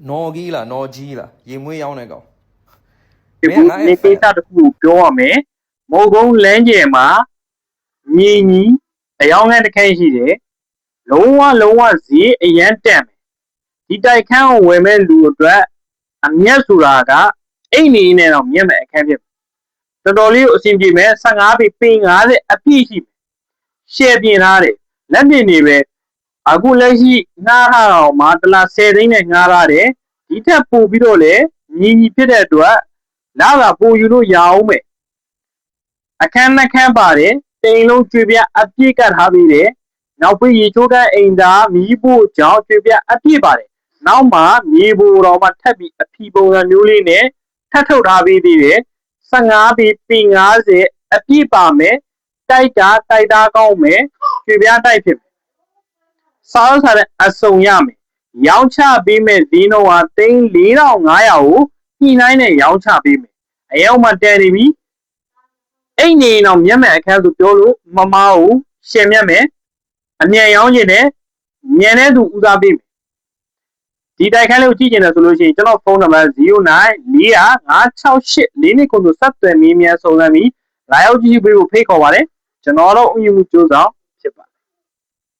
နော်ကြီးလားနော်ကြီးလားရေမွေးရောင်းတဲ့ကောင် ဒီခုနေကိစ္စတစ်ခုပြောရမယ်မုတ်ကုန်းလမ်းကျယ်မှာမြင်းကြီးအယောင်းငန်းတစ်ခန်းရှိတယ်လုံးဝဈေးအရန်တက်မယ်ဒီတိုက်ခန်းကိုဝယ်မဲ့လူအတွက်အမျက်ဆိုတာကအိတ်နေနဲ့တော့မြက်မဲ့အခန်းဖြစ်တော်တော်လေးကိုအဆင်ပြေမယ်15ပေ50အပြည့်ရှိမယ်ရှယ်ပြင်ထားတယ်လက်ပြင်တွေပဲအခုလက်ရှိငှားထားတော့မှတစ်လား10သိန်းနဲ့ငှားထားတယ်ဒီထက်ပိုပြီးတော့လေညီညီဖြစ်တဲ့အတွက်လာတာပိုယူလို့ရအောင်မယ်အခန်းနှစ်ခန်းပါတယ်တိမ်လုံးကျွေပြအပြည့်ကတ်ထားပြီးတယ်နောက်ပြီးရေချိုးကန်းအိမ်သားမီးဖို့ကြောင့်ကျွေပြအပြည့်ပါတယ်နောက်မှမြေပိုတော်မှထပ်ပြီးအဖီပုံစံမျိုးလေးနဲ့ထပ်ထုတ်ထားပြီးသေးတယ်15ပေ50အပြည့်ပါမယ်တိုက်သားကောင်းမယ်ကျွေပြတိုက်ဖြစ်မယ်စားစားတဲ့အစုံရမယ်ရောင်းချပေးမယ်ဈေးနှုန်းဟာသိန်း4500ကိုညှိနှိုင်းနဲ့ရောင်းချပေးမယ်အယောက်မှတန်နေပြီအိတ်နေတော့မျက်မှန်အခန်းဆိုပြောလို့မမဘူးရှယ်မျက်မယ်အမြန်ရောင်းကျင်တယ်မြန်တဲ့သူဦးစားပေးမယ်ဒီတိုက်ခန်းလေးကိုကြည့်ကျင်တယ်ဆိုလို့ရှိရင်ကျွန်တော်ဖုန်းနံပါတ်09468429ဆက်သွယ်မေးမြန်းစုံစမ်းပြီးလာရောက်ကြည့်ပေးဖို့ဖိတ်ခေါ်ပါတယ်ကျွန်တော်တို့ဥယျာဉ်မှုကြိုးဆောင်